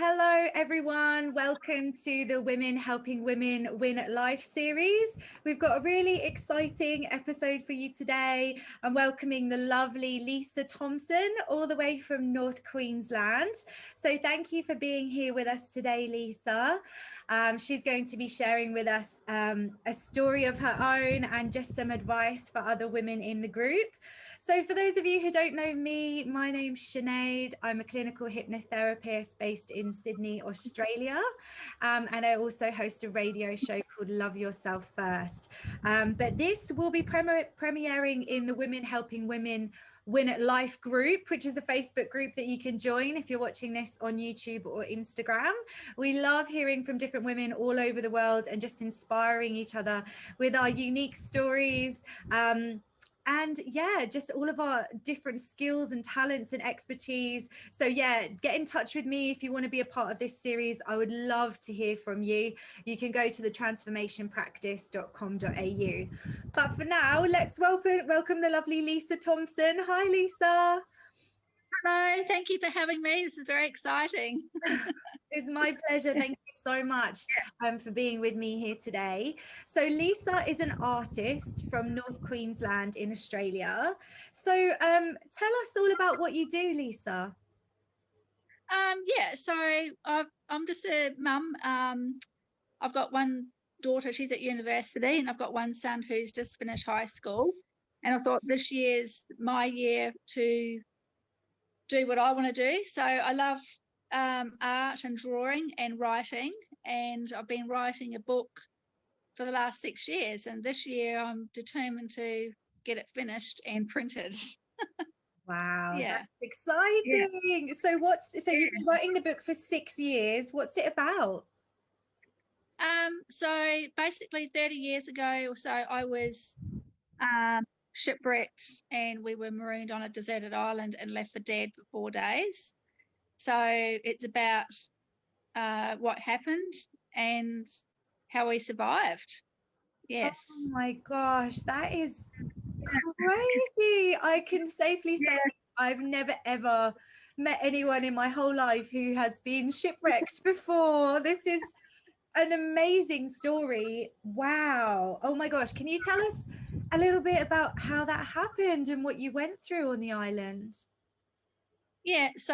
Hello, everyone. Welcome to the Women Helping Women Win at Life series. We've got a really exciting episode for you today. I'm welcoming the lovely Lisa Thompson, all the way from North Queensland. So thank you for being here with us today, Lisa. She's going to be sharing with us a story of her own and just some advice for other women in the group. So for those of you who don't know me, my name's Sinéad. I'm a clinical hypnotherapist based in Sydney, Australia. And I also host a radio show called Love Yourself First. But this will be premiering in the Women Helping Women Win at Life group, which is a Facebook group that you can join if you're watching this on YouTube or Instagram. We love hearing from different women all over the world and just inspiring each other with our unique stories. And yeah, just all of our different skills and talents and expertise. So yeah, get in touch with me if you want to be a part of this series. I would love to hear from you. You can go to thetransformationpractice.com.au. But for now, let's welcome the lovely Lisa Thompson. Hi, Lisa. Hello, thank you for having me. This is very exciting. It's my pleasure. Thank you so much for being with me here today. So Lisa is an artist from North Queensland in Australia. So tell us all about what you do, Lisa. So I'm just a mum. I've got one daughter, she's at university, and I've got one son who's just finished high school. And I thought this year's my year to do what I want to do. So I love art and drawing and writing, and I've been writing a book for the last 6 years, and this year I'm determined to get it finished and printed. Wow, Yeah. that's exciting. Yeah. So you've been writing the book for 6 years. What's it about? So basically 30 years ago or so, I was shipwrecked, and we were marooned on a deserted island and left for dead for 4 days. So it's about what happened and how we survived. Yes. Oh my gosh, that is crazy. I can safely say I've never ever met anyone in my whole life who has been shipwrecked before. This is an amazing story. Wow. Oh my gosh. Can you tell us a little bit about how that happened and what you went through on the island? Yeah, so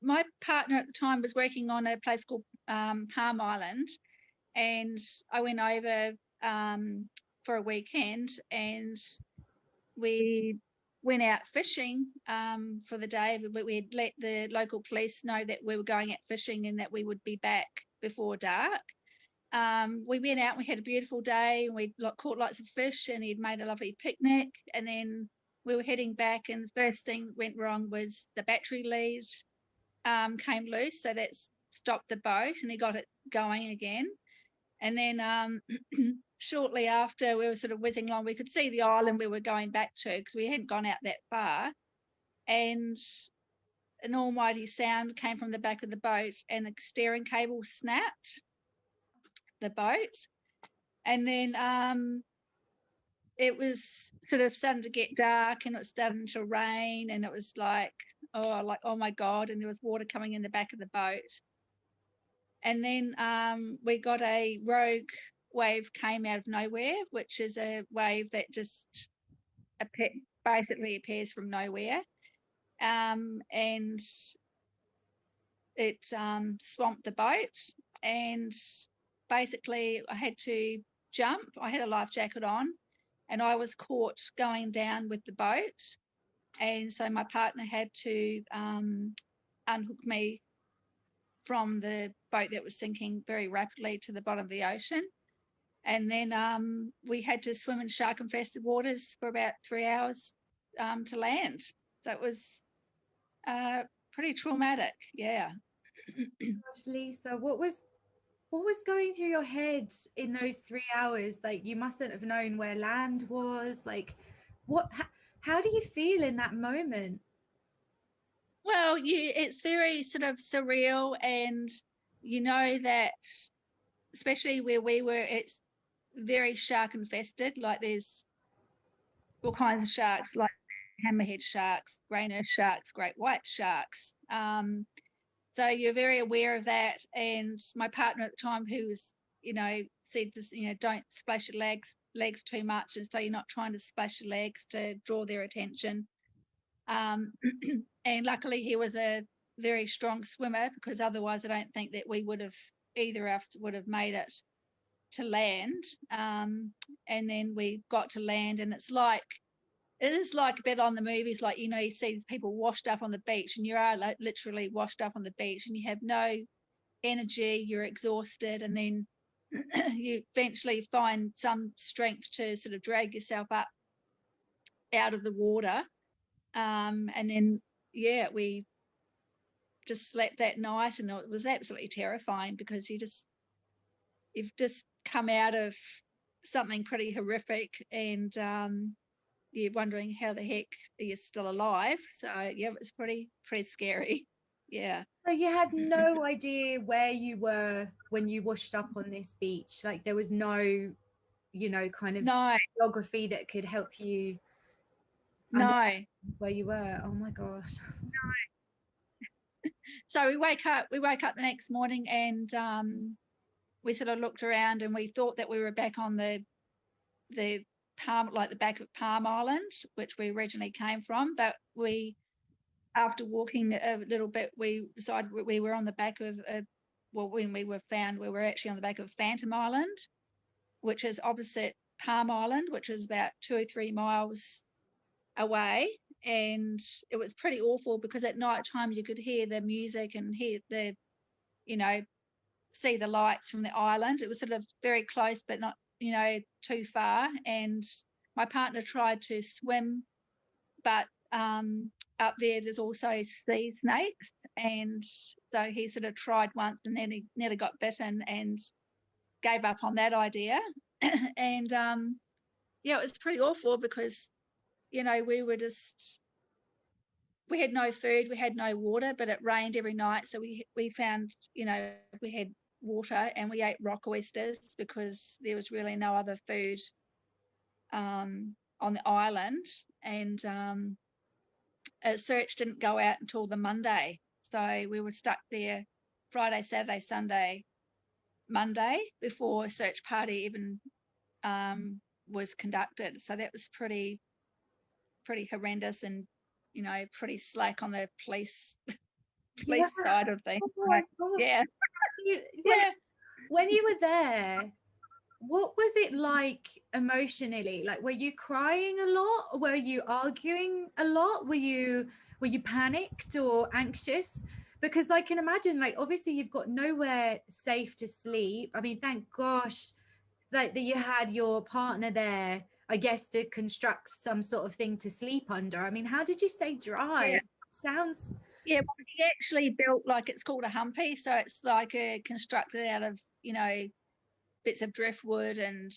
my partner at the time was working on a place called Palm Island, and I went over for a weekend, and we went out fishing for the day. We had let the local police know that we were going out fishing and that we would be back before dark. We went out, we had a beautiful day, and we caught lots of fish, and he'd made a lovely picnic. And then we were heading back, and the first thing went wrong was the battery lead came loose, so that stopped the boat, and he got it going again. And then shortly after, we were sort of whizzing along. We could see the island we were going back to because we hadn't gone out that far. And an almighty sound came from the back of the boat, and the steering cable snapped the boat. And then it was sort of starting to get dark, and it was starting to rain, and it was like, oh my God, and there was water coming in the back of the boat. And then we got a rogue wave came out of nowhere, which is a wave that just basically appears from nowhere. And it swamped the boat, and basically I had to jump. I had a life jacket on, and I was caught going down with the boat. And so my partner had to unhook me from the boat that was sinking very rapidly to the bottom of the ocean. And then we had to swim in shark-infested waters for about 3 hours to land. So it was pretty traumatic, yeah. Gosh, Lisa, what was going through your head in those 3 hours? Like, you mustn't have known where land was. Like, how do you feel in that moment? Well, it's very sort of surreal, and you know that, especially where we were, it's very shark infested. Like, there's all kinds of sharks, like hammerhead sharks, grey nurse sharks, great white sharks. So you're very aware of that. And my partner at the time, who was, said this, don't splash your legs too much. And so you're not trying to splash your legs to draw their attention. And luckily he was a very strong swimmer, because otherwise I don't think that either of us would have made it to land. And then we got to land, and it is like a bit on the movies, like, you see these people washed up on the beach, and you are literally washed up on the beach, and you have no energy, you're exhausted, and then you eventually find some strength to sort of drag yourself up out of the water. And then, we just slept that night, and it was absolutely terrifying, because you've just come out of something pretty horrific, and you're wondering how the heck are you still alive. So yeah, it was pretty scary. Yeah. So you had no idea where you were when you washed up on this beach? Like, there was no, kind of geography that could help you understand where you were? Oh my gosh. So we woke up the next morning, and we sort of looked around, and we thought that we were back on the Palm, like the back of Palm Island, which we originally came from. But after walking a little bit, we decided we were on the back of when we were found, we were actually on the back of Phantom Island, which is opposite Palm Island, which is about 2 or 3 miles away. And it was pretty awful, because at night time you could hear the music and hear see the lights from the island. It was sort of very close, but not, too far. And my partner tried to swim, but up there's also sea snakes, and so he sort of tried once, and then he nearly got bitten and gave up on that idea. And it was pretty awful, because we had no food, we had no water, but it rained every night, so we found, we had water, and we ate rock oysters, because there was really no other food on the island. And a search didn't go out until the Monday, so we were stuck there Friday, Saturday, Sunday, Monday, before a search party even was conducted. So that was pretty horrendous, and pretty slack on the police side of things. Oh my gosh. Yeah. When you were there, what was it like emotionally? Like, were you crying a lot? Were you arguing a lot? Were you panicked or anxious? Because I can imagine, like, obviously you've got nowhere safe to sleep. I mean, thank gosh that you had your partner there, I guess, to construct some sort of thing to sleep under. I mean, how did you stay dry? Yeah. Sounds... Yeah, well, he actually built, like, it's called a humpy, so it's like constructed out of, bits of driftwood and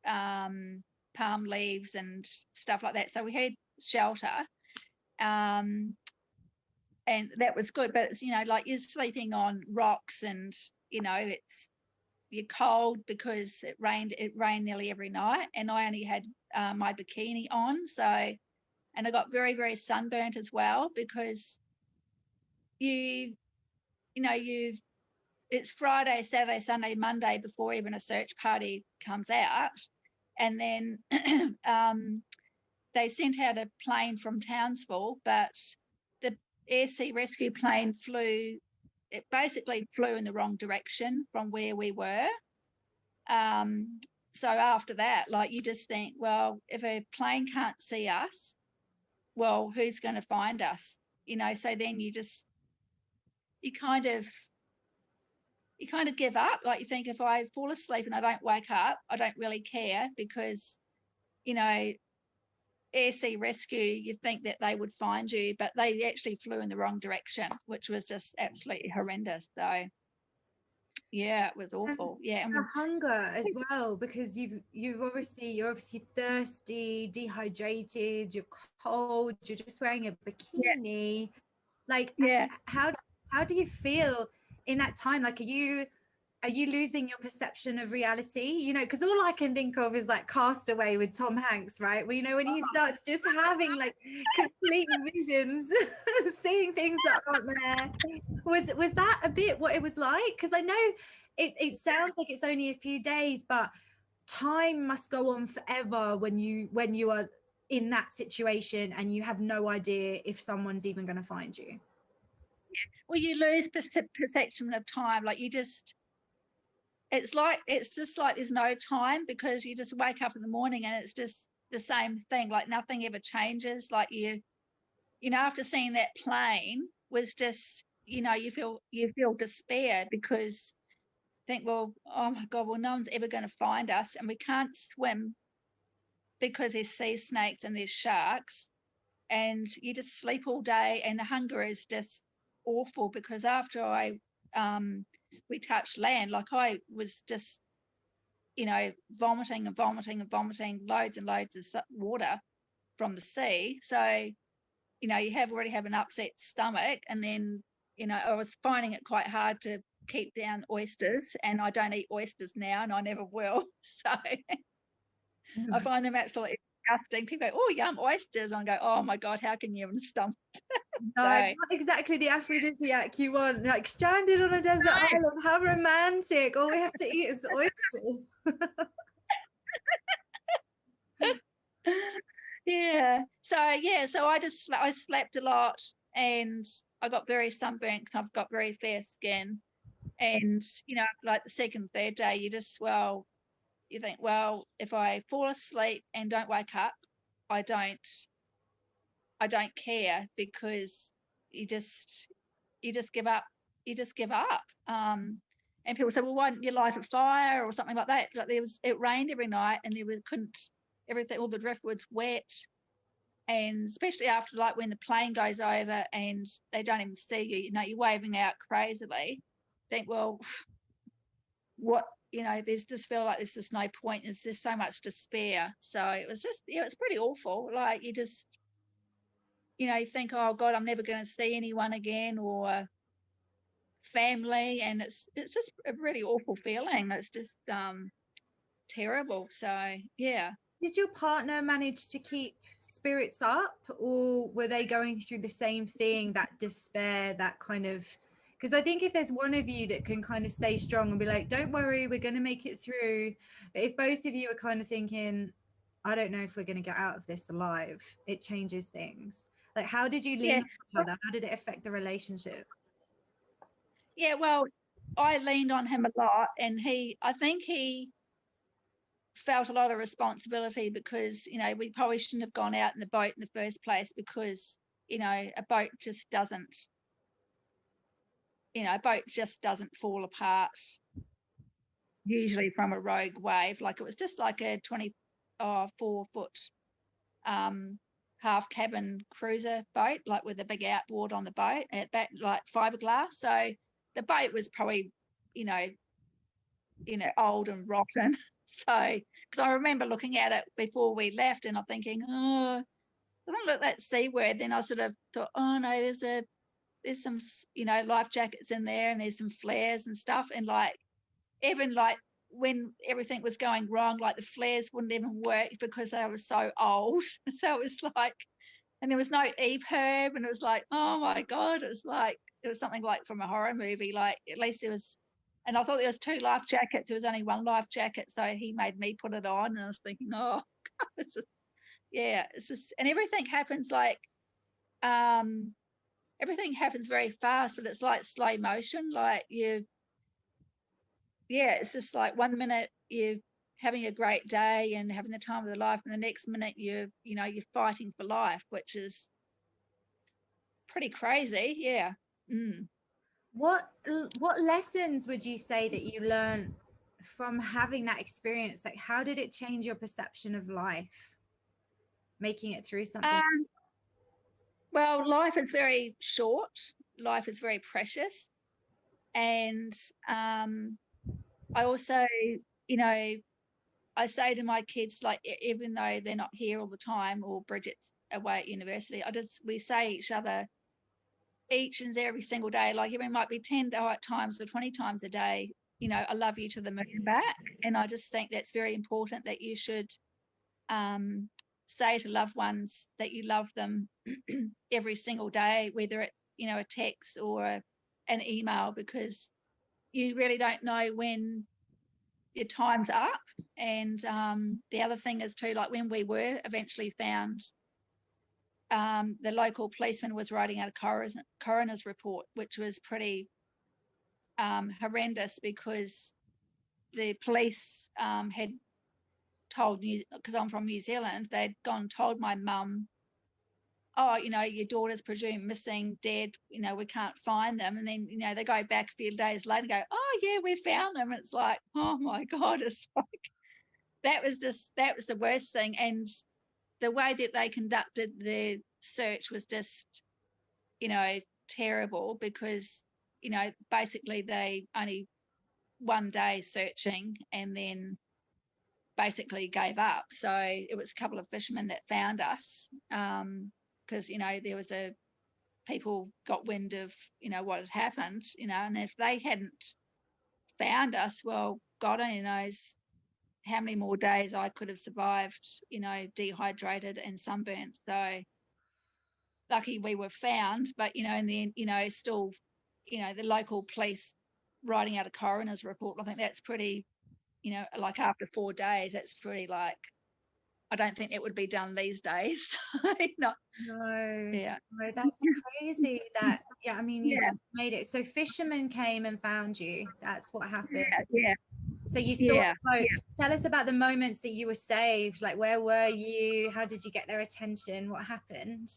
palm leaves and stuff like that. So we had shelter, and that was good. But it's, like, you're sleeping on rocks, and you're cold, because it rained nearly every night, and I only had my bikini on, so, and I got very, very sunburnt as well, because it's Friday, Saturday, Sunday, Monday before even a search party comes out. And then they sent out a plane from Townsville, but the air sea rescue plane basically flew in the wrong direction from where we were. So after that, like, you just think, well, if a plane can't see us, well, who's going to find us? So then you kind of give up. Like, you think, if I fall asleep and I don't wake up, I don't really care, because, air sea rescue, you'd think that they would find you, but they actually flew in the wrong direction, which was just absolutely horrendous. So yeah, it was awful. And the hunger as well, because you're obviously thirsty, dehydrated, you're cold, you're just wearing a bikini. Like, how do you feel in that time? Like, are you Are you losing your perception of reality? You know, because all I can think of is like Castaway with Tom Hanks, right? Well, you know, when he starts just having like complete visions, seeing things that aren't there. Was that a bit what it was like? Because I know it sounds like it's only a few days, but time must go on forever when you are in that situation and you have no idea if someone's even going to find you. Well, you lose perception of time. Like it's just like there's no time, because you just wake up in the morning and it's just the same thing. Like nothing ever changes. Like you know, after seeing that plane was just, you know, you feel despair, because think, well, oh my God, well, no one's ever going to find us, and we can't swim because there's sea snakes and there's sharks, and you just sleep all day, and the hunger is just awful, because after we touched land, like I was just, you know, vomiting and vomiting and vomiting loads and loads of water from the sea. So, you know, you already have an upset stomach, and then, you know, I was finding it quite hard to keep down oysters, and I don't eat oysters now, and I never will. So I find them absolutely disgusting. People go, "Oh, yum, oysters!" And I go, "Oh my God, how can you even stomach?" No, So, not exactly the aphrodisiac you want. Like stranded on a desert island, how romantic. All we have to eat is oysters. yeah. So I slept a lot, and I got very sunburnt because I've got very fair skin. And, you know, like the second, third day, you think, well, if I fall asleep and don't wake up, I don't I don't care, because you just you just give up. You just give up. And people say, well, why didn't you light a fire or something like that? Like it rained every night, and couldn't everything, all the driftwood's wet, and especially after, like, when the plane goes over and they don't even see you, you know, you're waving out crazily. Think, well, what, you know, there's just feel like there's just no point. There's just so much despair. So it was just, yeah, it's pretty awful. Like you just, you know, you think, oh God, I'm never going to see anyone again, or family, and it's just a really awful feeling. It's just terrible. So yeah. Did your partner manage to keep spirits up, or were they going through the same thing, that despair, that kind of, because I think if there's one of you that can kind of stay strong and be like, don't worry, we're going to make it through, but if both of you are kind of thinking, I don't know if we're going to get out of this alive, it changes things. Like, how did you lean Yeah. on each other? How did it affect the relationship? Yeah, well, I leaned on him a lot, and I think he felt a lot of responsibility, because, you know, we probably shouldn't have gone out in the boat in the first place, because, you know, a boat just doesn't fall apart usually from a rogue wave. Like it was just like a 24-foot half cabin cruiser boat, like with a big outboard on the boat at that, like fiberglass. So the boat was probably, you know, old and rotten. So, because I remember looking at it before we left, and I'm thinking, oh, I don't look that seaward. Then I sort of thought, oh no, there's some, you know, life jackets in there, and there's some flares and stuff, and like even like when everything was going wrong, like the flares wouldn't even work because they were so old. So it was like, and there was no EPIRB, and it was like, oh my God, it was something like from a horror movie. Like at least there was, and I thought there was 2 life jackets. There was only 1 life jacket, so he made me put it on, and I was thinking, oh, it's just, yeah, it's just, and um, everything happens very fast, but it's like slow motion. Like it's just like 1 minute you're having a great day and having the time of your life, and the next minute you're fighting for life, which is pretty crazy. Yeah. Mm. What lessons would you say that you learned from having that experience? Like, how did it change your perception of life, making it through something? Um, well, life is very short. Life is very precious. And I also, you know, I say to my kids, like, even though they're not here all the time, or Bridget's away at university, we say each other each and every single day, like, it might be 10 times or 20 times a day, you know, I love you to the moon back. And I just think that's very important, that you should say to loved ones that you love them every single day, whether it's, you know, a text or an email, because you really don't know when your time's up. And the other thing is too, like when we were eventually found, the local policeman was writing out a coroner's report, which was pretty horrendous, because the police had told me, because I'm from New Zealand, they'd gone and told my mum, oh, you know, your daughter's presumed missing, dead, you know, we can't find them. And then, you know, they go back a few days later and go, oh, yeah, we found them. It's like, oh my God, it's like, that was the worst thing. And the way that they conducted the search was just, you know, terrible, because, you know, basically they only one day searching and then basically gave up. So it was a couple of fishermen that found us, because, you know, there was people got wind of, you know, what had happened, you know, and if they hadn't found us, well, God only knows how many more days I could have survived, you know, dehydrated and sunburnt. So lucky we were found, but, you know, in the end, you know, still, you know, the local police writing out a coroner's report, I think that's pretty, you know, like after 4 days, that's pretty, like, I don't think it would be done these days. Not, No, yeah. no, that's crazy. That, yeah, I mean, you Yeah. just made it. So fishermen came and found you. That's what happened. Yeah. So you saw Yeah. the boat. Tell us about the moments that you were saved. Like, where were you? How did you get their attention? What happened?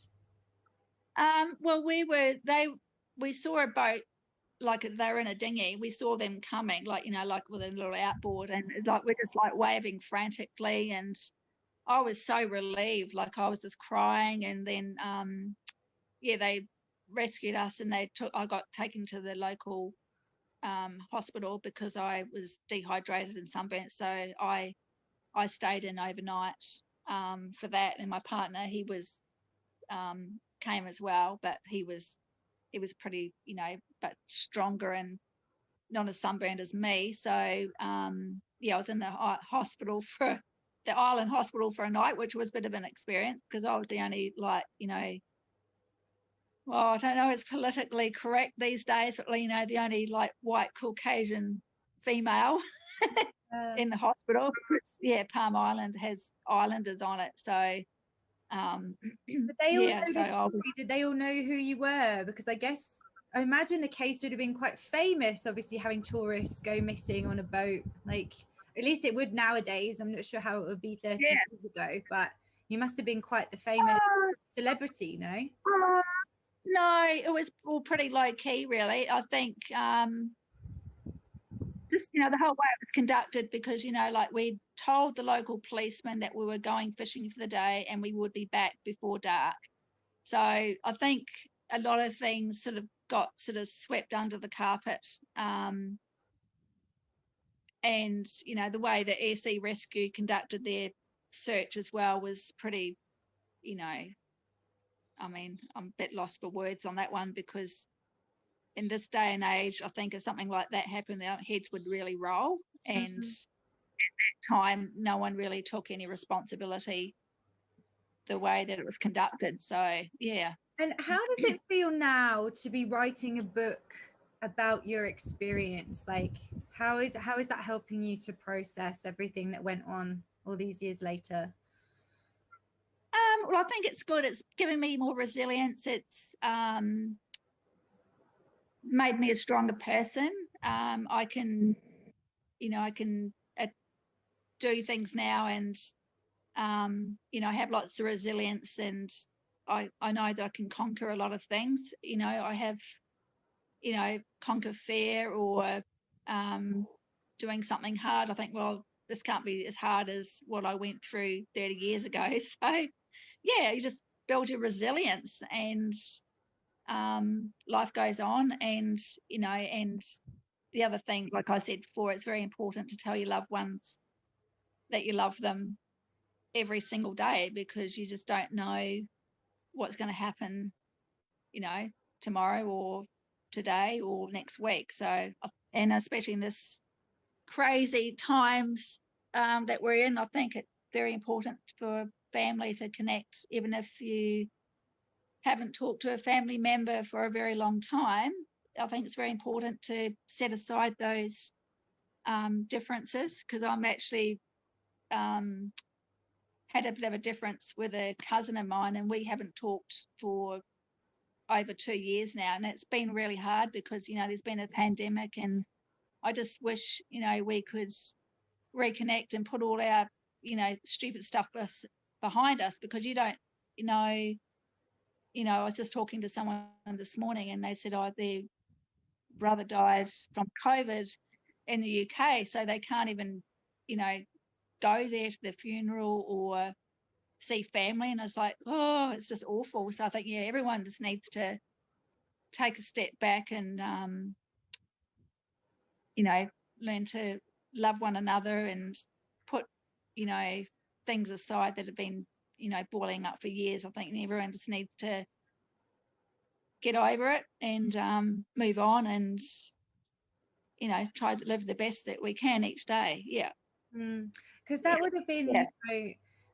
Well, we saw a boat, like they were in a dinghy. We saw them coming, like, you know, like with a little outboard, and like we're just like waving frantically, and I was so relieved, like I was just crying. And then yeah, they rescued us, and I got taken to the local hospital because I was dehydrated and sunburnt. So I stayed in overnight for that, and my partner, he was came as well, but he was pretty, you know, but stronger and not as sunburned as me. So yeah, I was in the hospital for the island hospital for a night, which was a bit of an experience, because I was the only, like, you know, well, I don't know, it's politically correct these days, but, you know, the only like white Caucasian female in the hospital. Yeah, Palm Island has islanders on it. So Did they all yeah, know so this story? Did they all know who you were? Because I imagine the case would have been quite famous, obviously, having tourists go missing on a boat. Like, at least it would nowadays. I'm not sure how it would be 30 yeah. years ago, but you must have been quite the famous celebrity, no? No, it was all pretty low key, really. I think just, you know, the whole way it was conducted, because, you know, like we told the local policeman that we were going fishing for the day and we would be back before dark. So I think a lot of things sort of got sort of swept under the carpet. And, you know, the way that Air Sea Rescue conducted their search as well was pretty, you know, I mean, I'm a bit lost for words on that one, because in this day and age, I think if something like that happened, their heads would really roll. And at that time, no one really took any responsibility the way that it was conducted. So, yeah. And how does it feel now to be writing a book about your experience? Like, how is that helping you to process everything that went on all these years later? Well, I think it's good. It's giving me more resilience. It's made me a stronger person. I can, you know, I can do things now, and you know, I have lots of resilience, and I know that I can conquer a lot of things. You know, I have, you know, conquer fear, or doing something hard. I think, well, this can't be as hard as what I went through 30 years ago. So yeah, you just build your resilience, and life goes on. And, you know, and the other thing, like I said before, it's very important to tell your loved ones that you love them every single day, because you just don't know what's going to happen, you know, tomorrow or today or next week. So, and especially in this crazy times that we're in, I think it's very important for family to connect, even if you haven't talked to a family member for a very long time. I think it's very important to set aside those differences, because I'm actually had a bit of a difference with a cousin of mine, and we haven't talked for over 2 years now, and it's been really hard because there's been a pandemic, and I just wish we could reconnect and put all our stupid stuff behind us, because you don't know. I was just talking to someone this morning, and they said, oh, their brother died from COVID in the UK, so they can't even go there to the funeral or see family. And it's like, oh, it's just awful. So I think everyone just needs to take a step back and learn to love one another and put things aside that have been boiling up for years. I think everyone just needs to get over it and move on, and try to live the best that we can each day. Because that would have been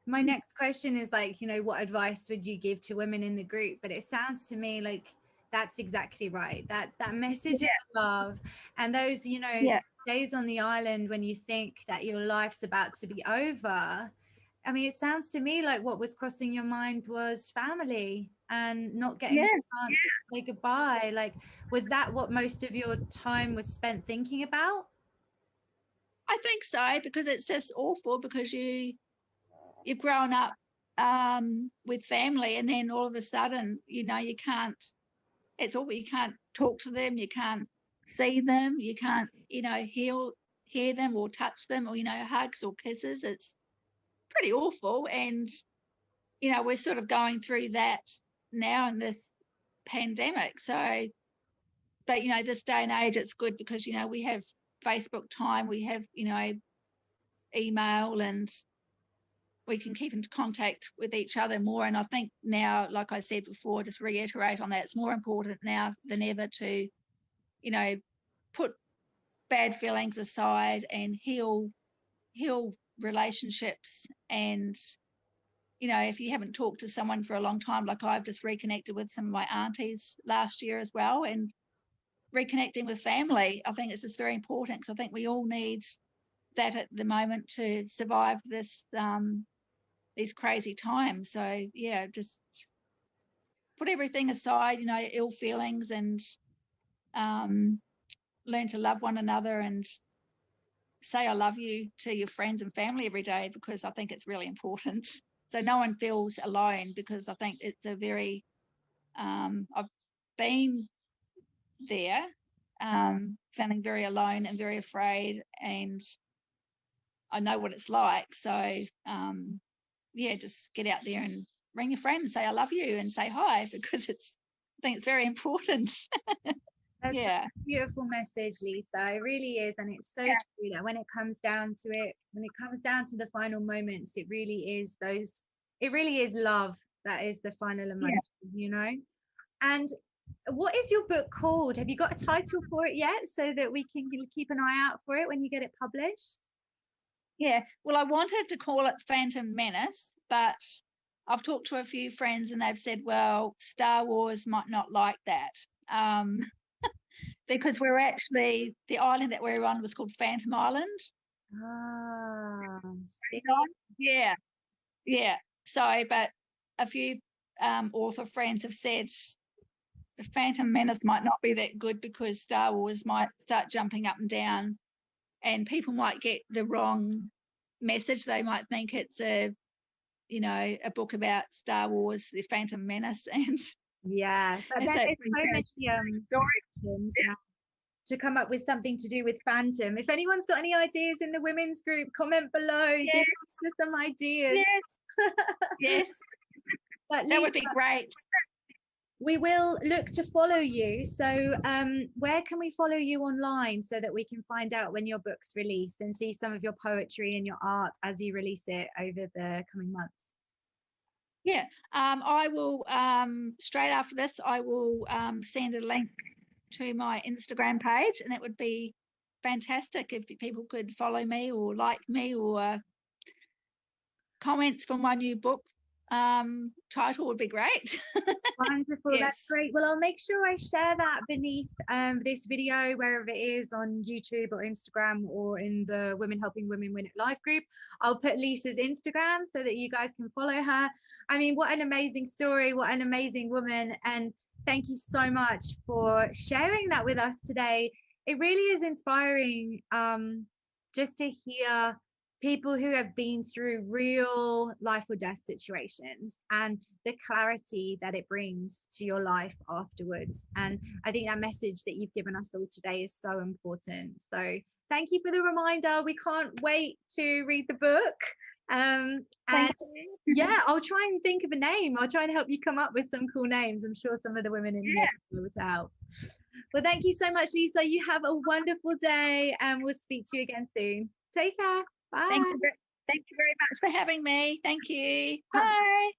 my next question is like, what advice would you give to women in the group? But it sounds to me like that's exactly right. That message of love, and those days on the island when you think that your life's about to be over. I mean, it sounds to me like what was crossing your mind was family and not getting a chance to say goodbye. Like, was that what most of your time was spent thinking about? I think so, because it's just awful, because you've grown up with family, and then all of a sudden, you can't. It's all, you can't talk to them, you can't see them, you can't hear them or touch them, or hugs or kisses. It's pretty awful, and we're sort of going through that now in this pandemic. So, but this day and age, it's good because we have Facebook time, we have email, and we can keep in contact with each other more. And I think now, like I said before, just reiterate on that, it's more important now than ever to put bad feelings aside and heal relationships. And if you haven't talked to someone for a long time, like I've just reconnected with some of my aunties last year as well, and reconnecting with family, I think it's just very important, because I think we all need that at the moment to survive this these crazy times. So just put everything aside, ill feelings, and learn to love one another, and say I love you to your friends and family every day, because I think it's really important. So no one feels alone, because I think it's a very I've been there, feeling very alone and very afraid, and I know what it's like. So just get out there and ring a friend and say I love you and say hi, because I think it's very important. That's such a beautiful message, Lisa. It really is. And it's so true that when it comes down to it, when it comes down to the final moments, it really is love that is the final emotion, And what is your book called? Have you got a title for it yet, so that we can keep an eye out for it when you get it published? Yeah, well, I wanted to call it Phantom Menace, but I've talked to a few friends and they've said, well, Star Wars might not like that. Because we're actually, the island that we're on was called Phantom Island. Yeah. So, but a few author friends have said the Phantom Menace might not be that good, because Star Wars might start jumping up and down, and people might get the wrong message. They might think it's a book about Star Wars, the Phantom Menace, and but then there's so many stories to come up with something to do with Phantom. If anyone's got any ideas in the women's group, comment below. Give us some ideas. Yes. But Lisa, that would be great. We will look to follow you. So where can we follow you online, so that we can find out when your book's released and see some of your poetry and your art as you release it over the coming months? I will, straight after this, I will send a link to my Instagram page, and that would be fantastic if people could follow me or like me or comments for my new book title would be great. Wonderful. Yes. That's great. Well, I'll make sure I share that beneath this video, wherever it is, on YouTube or Instagram or in the Women Helping Women Win It Live group. I'll put Lisa's Instagram so that you guys can follow her. I mean, what an amazing story, what an amazing woman. And thank you so much for sharing that with us today. It really is inspiring just to hear people who have been through real life or death situations and the clarity that it brings to your life afterwards. And I think that message that you've given us all today is so important. So thank you for the reminder. We can't wait to read the book. And yeah, I'll try and think of a name. I'll try and help you come up with some cool names. I'm sure some of the women in here will be able to help. Well, thank you so much, Lisa. You have a wonderful day, and we'll speak to you again soon. Take care. Bye. Thank you very much for having me. Thank you. Bye.